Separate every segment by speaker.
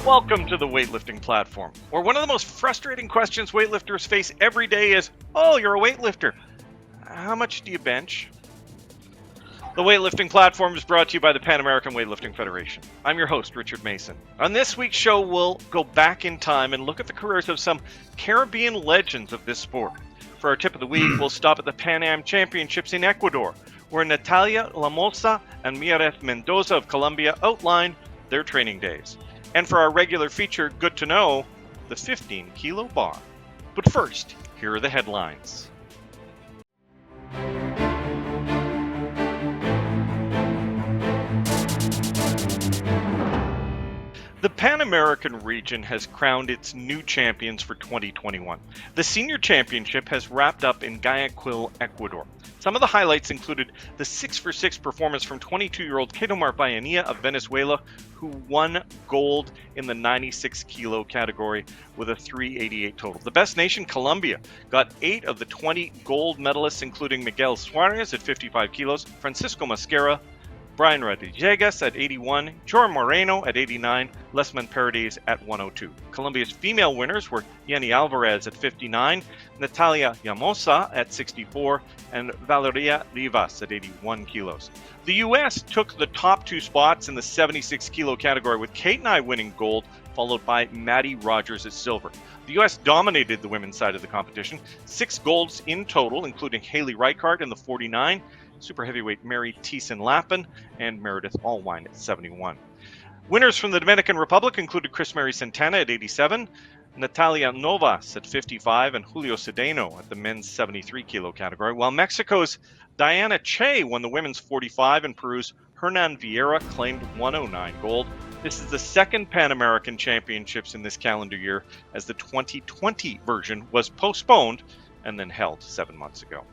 Speaker 1: Welcome to the weightlifting platform, where one of the most frustrating questions weightlifters face every day is, oh, you're a weightlifter. How much do you bench? The weightlifting platform is brought to you by the Panamerican Weightlifting Federation. I'm your host, Richard Mason. On this week's show, we'll go back in time and look at the careers of some Caribbean legends of this sport. For our tip of the week, we'll stop at the Pan Am Championships in Ecuador, where Natalia Lamosa and Mireille Mendoza of Colombia outline their training days. And for our regular feature, Good to Know, the 15-kilo bar. But first, here are the headlines. The Pan American region has crowned its new champions for 2021. The senior championship has wrapped up in Guayaquil, Ecuador. Some of the highlights included the 6-for-6 performance from 22-year-old Ketomar Bayanilla of Venezuela, who won gold in the 96-kilo category with a 388 total. The best nation, Colombia, got 8 of the 20 gold medalists, including Miguel Suarez at 55 kilos, Francisco Mascara, Brian Rodriguez at 81, Jor Moreno at 89, Lesman Paredes at 102. Colombia's female winners were Yenny Alvarez at 59, Natalia Llamosa at 64, and Valeria Rivas at 81 kilos. The U.S. took the top 2 spots in the 76-kilo category, with Kate and I winning gold, followed by Maddie Rogers at silver. The U.S. dominated the women's side of the competition, 6 golds in total, including Haley Reichardt in the 49, super heavyweight Mary Thiessen-Lappen, and Meredith Allwine at 71. Winners from the Dominican Republic included Chris Mary Santana at 87, Natalia Novas at 55, and Julio Cedeno at the men's 73-kilo category, while Mexico's Diana Che won the women's 45 and Peru's Hernan Vieira claimed 109 gold. This is the second Pan American Championships in this calendar year, as the 2020 version was postponed and then held 7 months ago.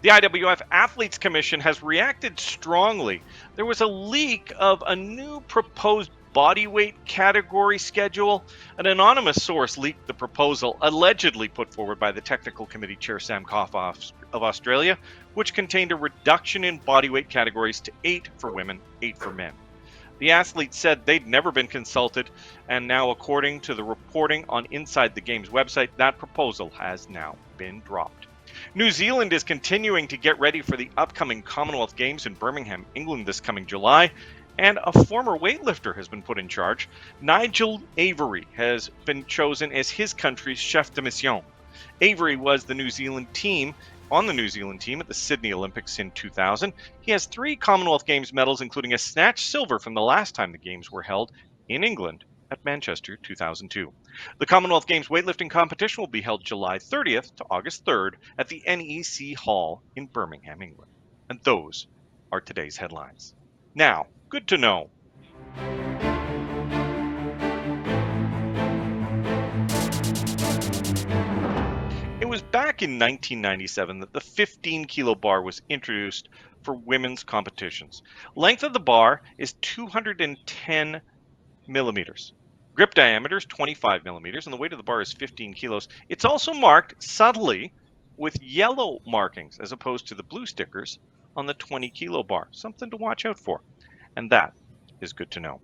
Speaker 1: The IWF Athletes Commission has reacted strongly. There was a leak of a new proposed bodyweight category schedule. An anonymous source leaked the proposal allegedly put forward by the Technical Committee Chair Sam Koff of Australia, which contained a reduction in bodyweight categories to 8 for women, 8 for men. The athletes said they'd never been consulted, and now, according to the reporting on Inside the Games website, that proposal has now been dropped. New Zealand is continuing to get ready for the upcoming Commonwealth Games in Birmingham, England this coming July, and a former weightlifter has been put in charge. Nigel Avery has been chosen as his country's chef de mission. Avery was on the New Zealand team at the Sydney Olympics in 2000. He has 3 Commonwealth Games medals, including a snatched silver from the last time the Games were held in England at Manchester 2002. The Commonwealth Games weightlifting competition will be held July 30th to August 3rd at the NEC Hall in Birmingham, England. And those are today's headlines. Now, good to know. It was back in 1997 that the 15-kilo bar was introduced for women's competitions. Length of the bar is 210 millimeters. Grip diameter is 25 millimeters, and the weight of the bar is 15 kilos. It's also marked subtly with yellow markings, as opposed to the blue stickers on the 20-kilo bar. Something to watch out for. And that is good to know.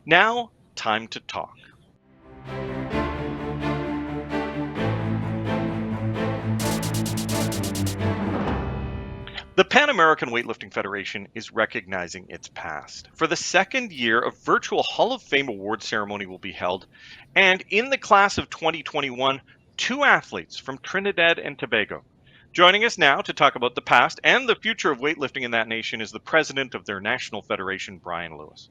Speaker 1: Now, time to talk. The Pan American Weightlifting Federation is recognizing its past. For the second year, a virtual Hall of Fame award ceremony will be held, and in the class of 2021, 2 athletes from Trinidad and Tobago. Joining us now to talk about the past and the future of weightlifting in that nation is the president of their national federation, Brian Lewis.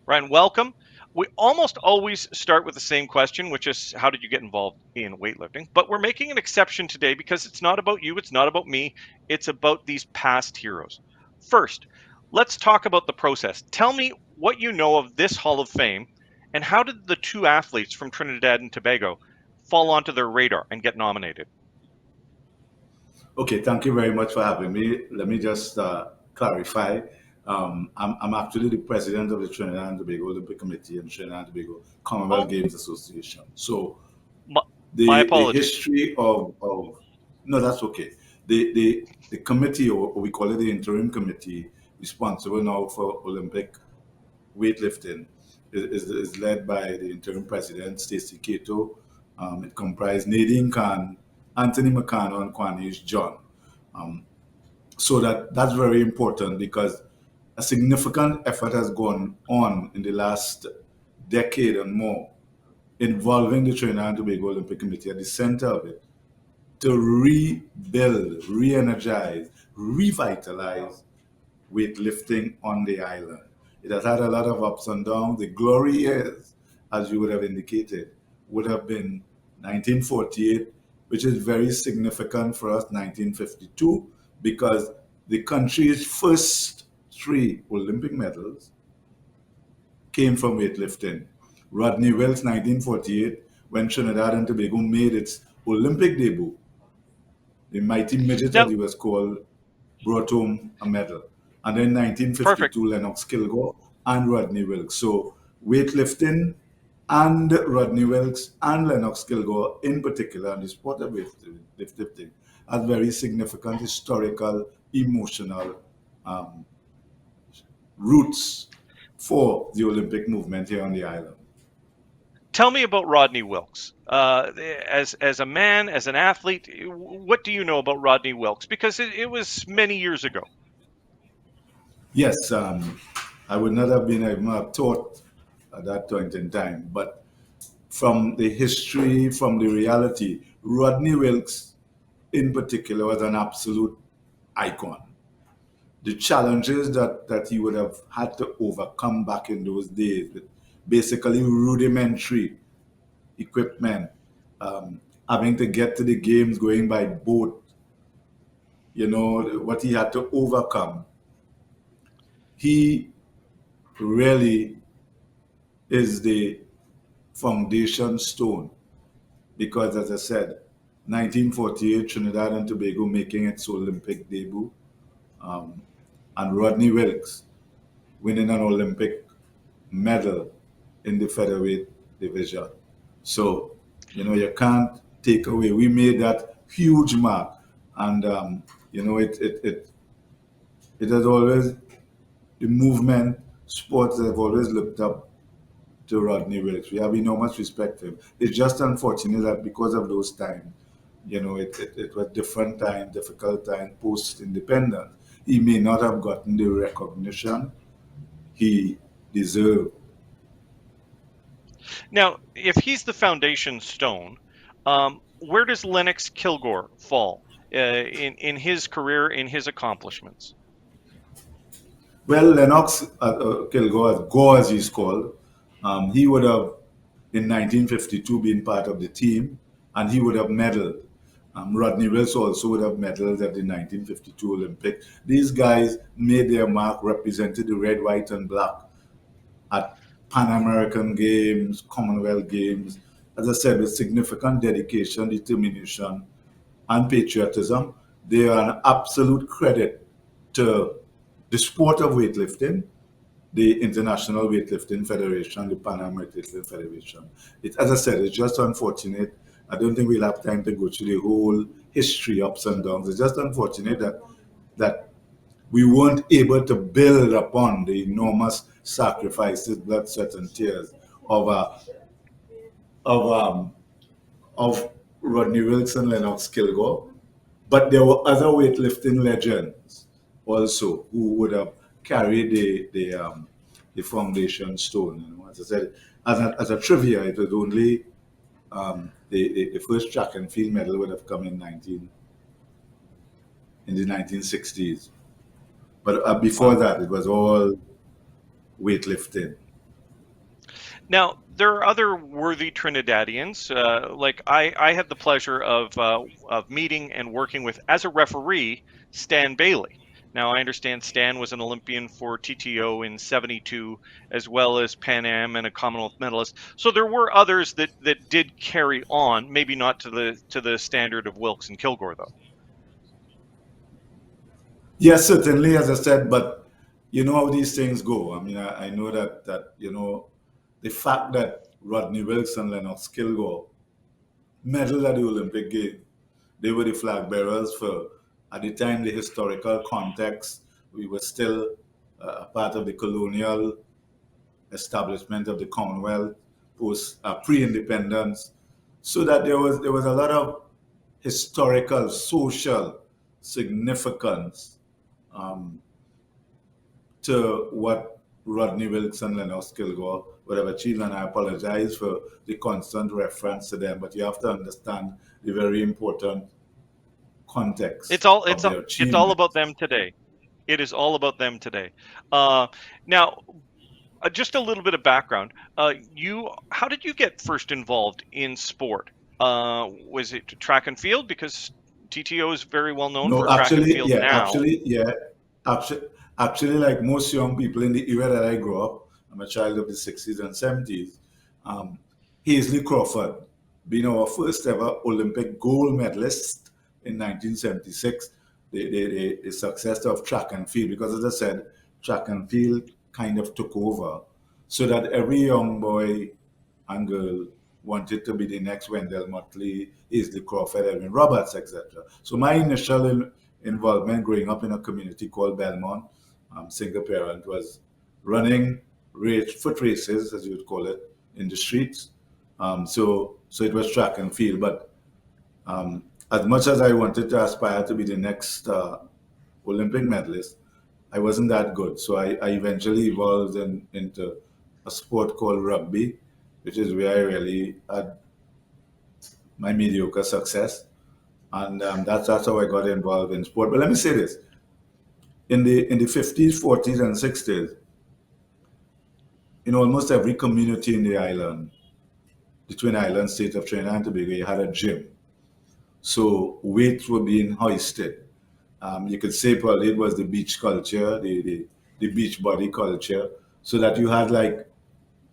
Speaker 1: Brian, welcome. We almost always start with the same question, which is, how did you get involved in weightlifting? But we're making an exception today because it's not about you, it's not about me, it's about these past heroes. First, let's talk about the process. Tell me what you know of this Hall of Fame, and how did the 2 athletes from Trinidad and Tobago fall onto their radar and get nominated?
Speaker 2: Okay, thank you very much for having me. Let me just clarify. I'm actually the president of the Trinidad and Tobago Olympic Committee and Trinidad and Tobago Commonwealth Games Association. So
Speaker 1: My
Speaker 2: the
Speaker 1: apologies.
Speaker 2: history of no, that's okay. The committee, or we call it the interim committee, responsible now for Olympic weightlifting, is led by the interim president, Stacey Cato. It comprised Nadine Khan, Anthony McCannell, and Quanish John. Um, so that's very important because a significant effort has gone on in the last decade and more involving the Trinidad and Tobago Olympic Committee at the center of it to rebuild, re-energize, revitalize weightlifting on the island. It has had a lot of ups and downs. The glory years, as you would have indicated, would have been 1948, which is very significant for us, 1952, because the country's first three Olympic medals came from weightlifting. Rodney Wilkes, 1948, when Trinidad and Tobago made its Olympic debut, the mighty midget, as
Speaker 1: Now,
Speaker 2: he was called, brought home a medal. And then
Speaker 1: perfect.
Speaker 2: 1952, Lennox Kilgore and Rodney Wilkes. So weightlifting and Rodney Wilkes and Lennox Kilgore in particular, and the sport of weightlifting, has very significant historical, emotional um, roots for the Olympic movement here on the island.
Speaker 1: Tell me about Rodney Wilkes. As a man, as an athlete, what do you know about Rodney Wilkes? Because it was many years ago.
Speaker 2: Yes, I would not have been able to have taught at that point in time, but from the history, from the reality, Rodney Wilkes in particular was an absolute icon. The challenges that he would have had to overcome back in those days with basically rudimentary equipment, having to get to the games going by boat, what he had to overcome. He really is the foundation stone because, as I said, 1948, Trinidad and Tobago making its Olympic debut, um, and Rodney Wilkes winning an Olympic medal in the featherweight division. So, you can't take away. We made that huge mark, and it has always the movement sports have always looked up to Rodney Wilkes. We have enormous respect for him. It's just unfortunate that because of those times, it was different time, difficult time, post-independence. He may not have gotten the recognition he deserved.
Speaker 1: Now, if he's the foundation stone, where does Lennox Kilgore fall in his career, in his accomplishments?
Speaker 2: Well, Lennox Kilgore, Gore as he's called, he would have, in 1952, been part of the team, and he would have medaled. Rodney Wilkes also would have medaled at the 1952 Olympic. These guys made their mark, represented the red, white, and black at Panamerican Games, Commonwealth Games. As I said, with significant dedication, determination, and patriotism. They are an absolute credit to the sport of weightlifting, the International Weightlifting Federation, the Pan Am Weightlifting Federation. As I said, it's just unfortunate. I don't think we'll have time to go through the whole history, ups and downs. It's just unfortunate that we weren't able to build upon the enormous sacrifices, blood, sweat, and tears of of um, of Rodney Wilkes and Lennox Kilgore. But there were other weightlifting legends also who would have carried the foundation stone. As I said, as a trivia, it was only the first track and field medal would have come in the 1960s. But before
Speaker 1: Wow.
Speaker 2: that, it was all weightlifting.
Speaker 1: Now, there are other worthy Trinidadians. Like I had the pleasure of meeting and working with, as a referee, Stan Bailey. Now, I understand Stan was an Olympian for TTO in '72, as well as Pan Am and a Commonwealth medalist. So there were others that did carry on, maybe not to the standard of Wilkes and Kilgore, though.
Speaker 2: Yes, certainly, as I said, but you know how these things go. I mean, I know that the fact that Rodney Wilkes and Lennox Kilgore medaled at the Olympic Games, they were the flag bearers for, at the time, the historical context. We were still part of the colonial establishment of the Commonwealth post pre-independence, so that there was a lot of historical, social significance um, to what Rodney Wilkes and Lennox Kilgore would have achieved, and I apologize for the constant reference to them, but you have to understand the very important
Speaker 1: It's
Speaker 2: context
Speaker 1: all
Speaker 2: of
Speaker 1: it's
Speaker 2: their
Speaker 1: it's all
Speaker 2: achievement.
Speaker 1: about them today. It is all about them today. Now, just a little bit of background. How did you get first involved in sport? Was it track and field? Because TTO is very well known for
Speaker 2: No,
Speaker 1: track and
Speaker 2: actually,
Speaker 1: field
Speaker 2: yeah,
Speaker 1: now.
Speaker 2: actually, yeah, actually, actually, like most young people in the era that I grew up, I'm a child of the 60s and 70s. Um, Hazley Crawford, being our first ever Olympic gold medalist in 1976, the success of track and field, because as I said, track and field kind of took over, so that every young boy and girl wanted to be the next Wendell Motley, Isley Crawford, Edwin Roberts, etc. So my initial involvement growing up in a community called Belmont, single parent, was running foot races, as you would call it, in the streets. So it was track and field. But as much as I wanted to aspire to be the next Olympic medalist, I wasn't that good. So I eventually evolved into a sport called rugby, which is where I really had my mediocre success. And that's how I got involved in sport. But let me say this: in the 50s, 40s, and 60s, in almost every community in the island, the Twin Island state of Trinidad and Tobago, you had a gym. So weights were being hoisted. You could say probably it was the beach culture, the beach body culture, so that you had like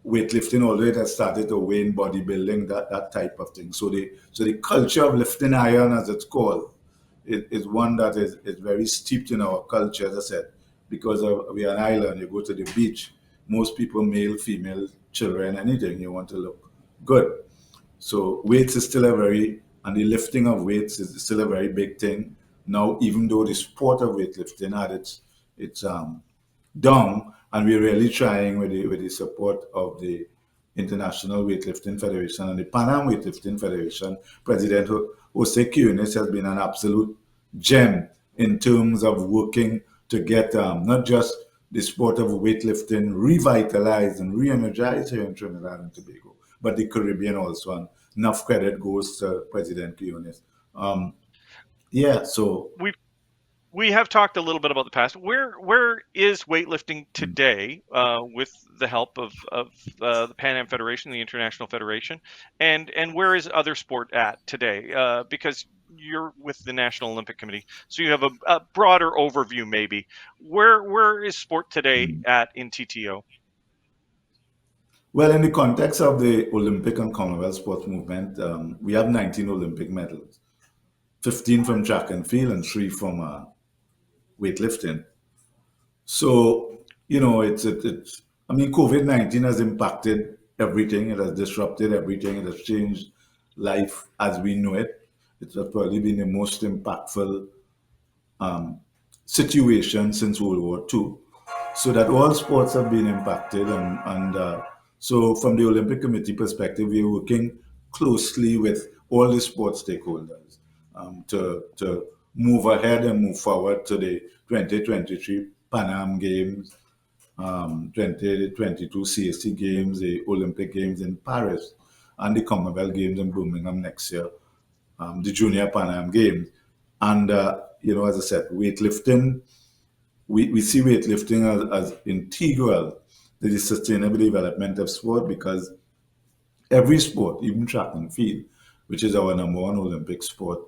Speaker 2: weightlifting, although it had started to wane bodybuilding, that type of thing. So the culture of lifting iron, as it's called, is one that is very steeped in our culture, as I said, because we are an island. You go to the beach, most people, male, female, children, anything, you want to look good. So weights is still and the lifting of weights is still a very big thing. Now, even though the sport of weightlifting had its down, and we're really trying with the support of the International Weightlifting Federation and the Pan Am Weightlifting Federation. President Jose Quiñones has been an absolute gem in terms of working to get not just the sport of weightlifting revitalized and re-energized here in Trinidad and Tobago, but the Caribbean also. And enough credit goes to President Quiñones. Yeah, so
Speaker 1: We've we have talked a little bit about the past. Where is weightlifting today, with the help of the Pan Am Federation, the International Federation, and where is other sport at today? Because you're with the National Olympic Committee, so you have a broader overview. Maybe where is sport today at in TTO?
Speaker 2: well, in the context of the Olympic and Commonwealth sports movement, we have 19 Olympic medals, 15 from track and field, and 3 from weightlifting. So, it's I mean, COVID-19 has impacted everything. It has disrupted everything. It has changed life as we know it. It has probably been the most impactful um, situation since World War II. So that all sports have been impacted, and so from the Olympic Committee perspective, we're working closely with all the sports stakeholders to move ahead and move forward to the 2023 Pan Am Games, 2022 CSC Games, the Olympic Games in Paris, and the Commonwealth Games in Birmingham next year, the Junior Pan Am Games. And, as I said, weightlifting, we see weightlifting as integral to the sustainable development of sport, because every sport, even track and field, which is our number one Olympic sport,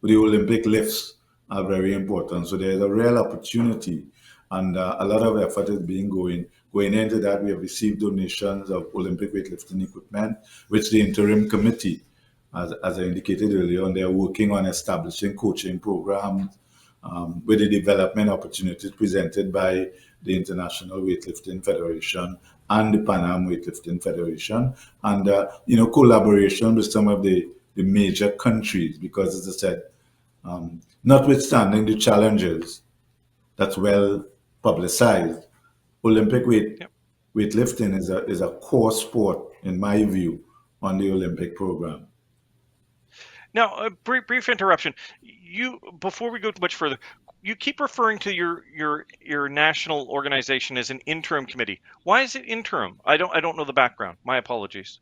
Speaker 2: the Olympic lifts are very important. So there's a real opportunity, and a lot of effort is being going into that. We have received donations of Olympic weightlifting equipment, which the interim committee, as I indicated earlier on, they are working on establishing coaching programs with the development opportunities presented by the International Weightlifting Federation and the Pan Am Weightlifting Federation, and collaboration with some of the major countries, because, as I said, notwithstanding the challenges that's well publicized, Olympic weight
Speaker 1: Yep.
Speaker 2: weightlifting is a core sport, in my view, on the Olympic program.
Speaker 1: Now, a brief interruption. Before we go much further, you keep referring to your national organization as an interim committee. Why is it interim? I don't know the background. My apologies.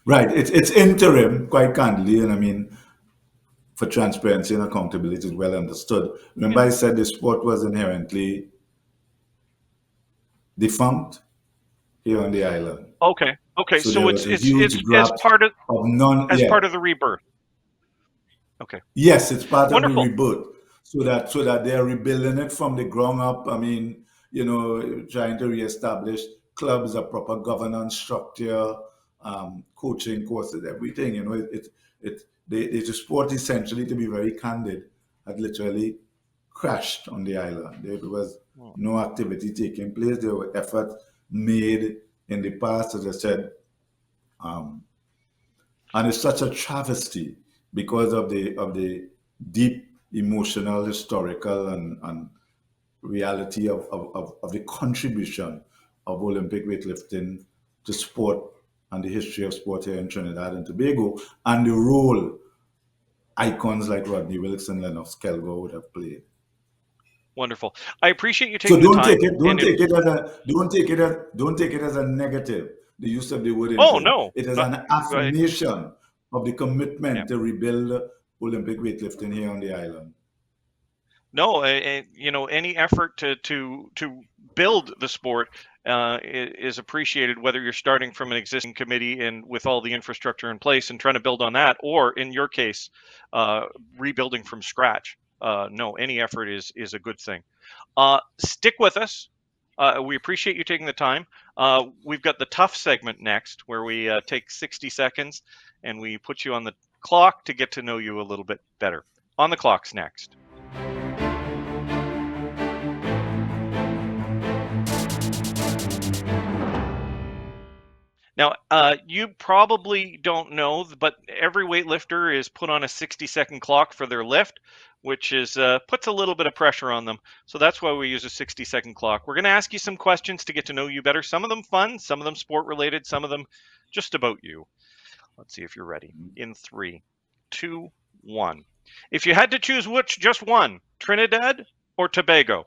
Speaker 2: Right, it's interim, quite candidly, and I mean, for transparency and accountability is well understood. Remember, I said the sport was inherently defunct here on the island.
Speaker 1: Okay.
Speaker 2: So
Speaker 1: So
Speaker 2: there
Speaker 1: it's
Speaker 2: was a huge
Speaker 1: as
Speaker 2: grasp
Speaker 1: part of
Speaker 2: of yeah.
Speaker 1: the rebirth. Okay.
Speaker 2: Yes, it's part of the
Speaker 1: Wonderful.
Speaker 2: rebirth. So that they're rebuilding it from the ground up. I mean, trying to reestablish clubs, a proper governance structure, coaching courses, everything. The sport, essentially, to be very candid, had literally crashed on the island. There was no activity taking place. There were efforts made in the past, as I said, and it's such a travesty because of the deep emotional, historical, and reality of the contribution of Olympic weightlifting to sport and the history of sport here in Trinidad and Tobago, and the role icons like Rodney Wilkes and Lennox Kilgore would have played.
Speaker 1: Wonderful. I appreciate you
Speaker 2: So
Speaker 1: taking the time.
Speaker 2: Don't take it as a negative. The use of the word
Speaker 1: Oh,
Speaker 2: interim.
Speaker 1: no.
Speaker 2: It is an affirmation of the commitment to rebuild Olympic weightlifting here on the island.
Speaker 1: No, any effort to build the sport is appreciated, whether you're starting from an existing committee and with all the infrastructure in place and trying to build on that, or in your case, rebuilding from scratch. No, any effort is a good thing. Stick with us. We appreciate you taking the time. We've got the tough segment next, where we take 60 seconds and we put you on the clock to get to know you a little bit better. On the clock's next. Now, you probably don't know, but every weightlifter is put on a 60-second clock for their lift, which is puts a little bit of pressure on them. So that's why we use a 60-second clock. We're going to ask you some questions to get to know you better. Some of them fun, some of them sport-related, some of them just about you. Let's see if you're ready. In 3, 2, 1. If you had to choose just one, Trinidad or Tobago?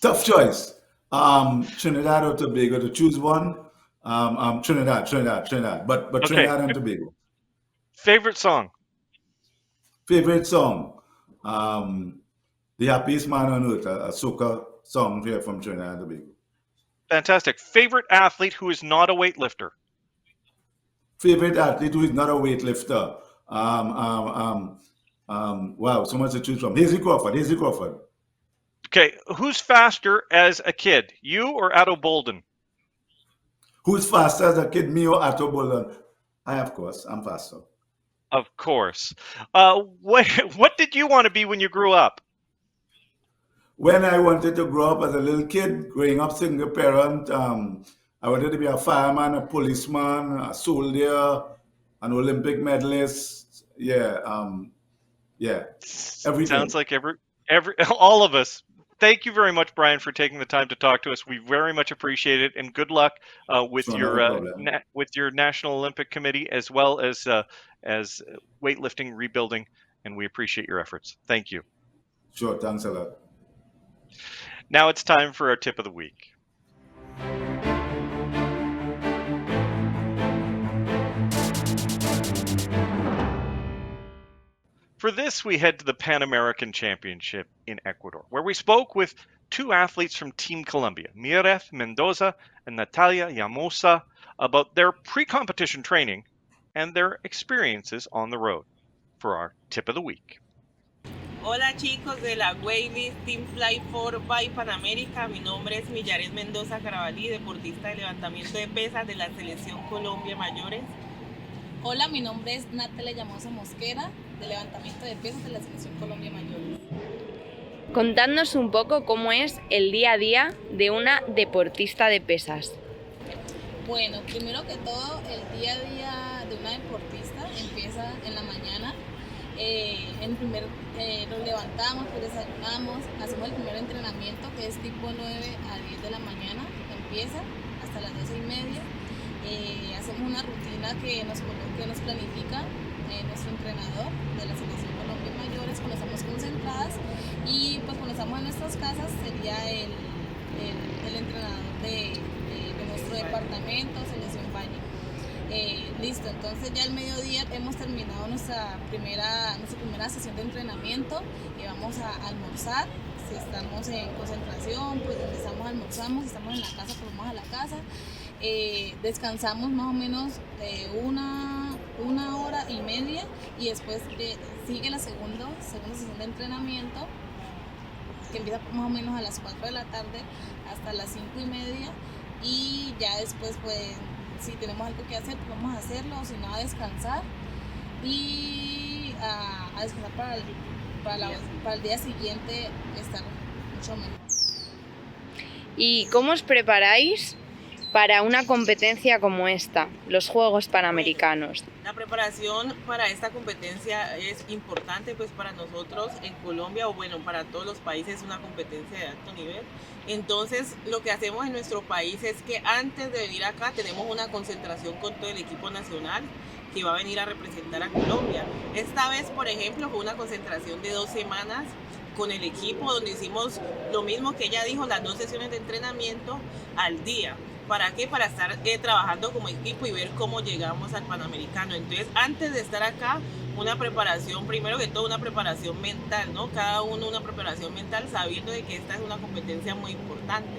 Speaker 2: Tough choice. Trinidad or Tobago, to choose one. Trinidad. But
Speaker 1: Okay.
Speaker 2: Trinidad and Tobago.
Speaker 1: Favorite song?
Speaker 2: Favorite song? The Happiest Man on Earth, a soca song here from Trinidad and Tobago.
Speaker 1: Fantastic. Favorite athlete who is not a weightlifter?
Speaker 2: Favorite athlete who is not a weightlifter? Wow, so much to choose from. Hazy Crawford.
Speaker 1: Okay, who's faster as a kid, you or Atto Bolden?
Speaker 2: Who's faster as a kid, me or Atto Bolden? Of course, I'm faster.
Speaker 1: Of course. What did you want to be when you grew up?
Speaker 2: When I wanted to grow up as a little kid, growing up single parent, I wanted to be a fireman, a policeman, a soldier, an Olympic medalist. Everything.
Speaker 1: Sounds like every all of us. Thank you very much, Brian, for taking the time to talk to us. We very much appreciate it, and good luck with your National Olympic Committee, as well as weightlifting rebuilding. And we appreciate your efforts. Thank you.
Speaker 2: Sure, thanks a lot.
Speaker 1: Now it's time for our tip of the week. For this, we head to the Panamerican Championship in Ecuador, where we spoke with two athletes from Team Colombia, Mireth Mendoza and Natalia Llamosa, about their pre-competition training and their experiences on the road. For our tip of the week.
Speaker 3: Hola chicos de la Weightlifting Fly 4x Panamerica, mi nombre es Mireth Mendoza Carabalí, deportista de levantamiento de pesas de la Selección Colombia Mayores.
Speaker 4: Hola, mi nombre es Natalia Llamosa Mosquera, de levantamiento de pesas de la Selección Colombia Mayores.
Speaker 5: Contadnos un poco cómo es el día a día de una deportista de pesas.
Speaker 4: Bueno, primero que todo, el día a día de una deportista empieza en la mañana. Nos levantamos, pues desayunamos, hacemos el primer entrenamiento que es tipo 9 a 10 de la mañana, empieza hasta las 12:30. Hacemos una rutina que nos planifica nuestro entrenador de la selección Colombia Mayores cuando estamos concentradas, y pues cuando estamos en nuestras casas sería el entrenador de nuestro departamento, selección Valle. Listo, entonces ya al mediodía hemos terminado nuestra primera sesión de entrenamiento y vamos a almorzar. Si estamos en concentración, pues donde estamos almorzamos, si estamos en la casa, pues vamos a la casa. Descansamos más o menos una hora y media, y después sigue la segunda sesión de entrenamiento, que empieza más o menos a las 4 de la tarde hasta las 5:30, y ya después pues si tenemos algo que hacer, pues vamos a hacerlo, o si no, a descansar y a descansar para el día siguiente estar mucho mejor.
Speaker 5: ¿Y cómo os preparáis para una competencia como esta, los Juegos Panamericanos?
Speaker 3: La preparación para esta competencia es importante, pues para nosotros en Colombia, o bueno, para todos los países, es una competencia de alto nivel. Entonces, lo que hacemos en nuestro país es que antes de venir acá tenemos una concentración con todo el equipo nacional que va a venir a representar a Colombia. Esta vez, por ejemplo, fue una concentración de 2 semanas con el equipo, donde hicimos lo mismo que ella dijo, las 2 sesiones de entrenamiento al día. ¿Para qué? Para estar trabajando como equipo y ver cómo llegamos al Panamericano. Entonces, antes de estar acá, una preparación, primero que todo, una preparación mental, ¿no? Cada uno una preparación mental, sabiendo de que esta es una competencia muy importante.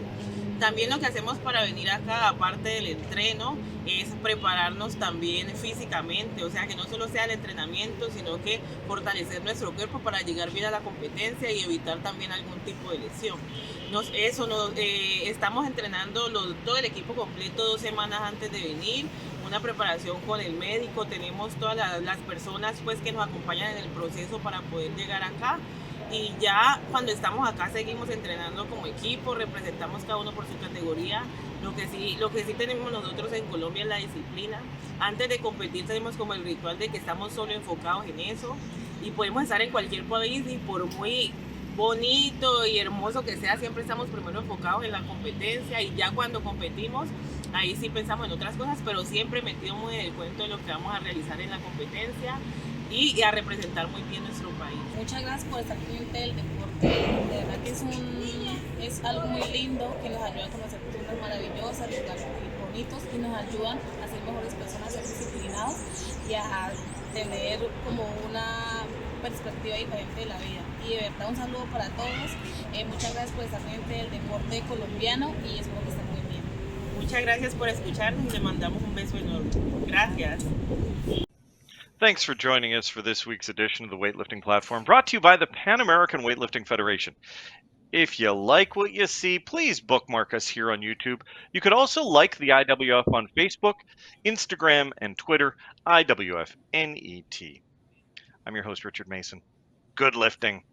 Speaker 3: También lo que hacemos para venir acá, aparte del entreno, es prepararnos también físicamente, o sea, que no solo sea el entrenamiento, sino que fortalecer nuestro cuerpo para llegar bien a la competencia y evitar también algún tipo de lesión. Estamos entrenando todo el equipo completo 2 semanas antes de venir, una preparación con el médico, tenemos todas las personas pues que nos acompañan en el proceso para poder llegar acá. Y ya cuando estamos acá seguimos entrenando como equipo, representamos cada uno por su categoría. Lo que sí tenemos nosotros en Colombia es la disciplina. Antes de competir tenemos como el ritual de que estamos solo enfocados en eso, y podemos estar en cualquier país, y por muy bonito y hermoso que sea, siempre estamos primero enfocados en la competencia, y ya cuando competimos ahí sí pensamos en otras cosas, pero siempre metido muy en el cuento de lo que vamos a realizar en la competencia y a representar muy bien nuestro país.
Speaker 4: Muchas gracias por estar pendiente del deporte. De verdad que es algo muy lindo, que nos ayuda a conocer personas maravillosas, lugares muy bonitos, y nos ayudan a ser mejores personas, a ser disciplinados y a tener como una perspectiva diferente de la vida. Y de verdad un saludo para todos. Muchas gracias por estar pendiente del deporte colombiano, y espero que estén muy bien.
Speaker 3: Muchas gracias por escucharnos y le mandamos un beso enorme. Gracias.
Speaker 1: Thanks for joining us for this week's edition of the Weightlifting Platform, brought to you by the Pan American Weightlifting Federation. If you like what you see, please bookmark us here on YouTube. You could also like the IWF on Facebook, Instagram, and Twitter, IWFNET. I'm your host, Richard Mason. Good lifting.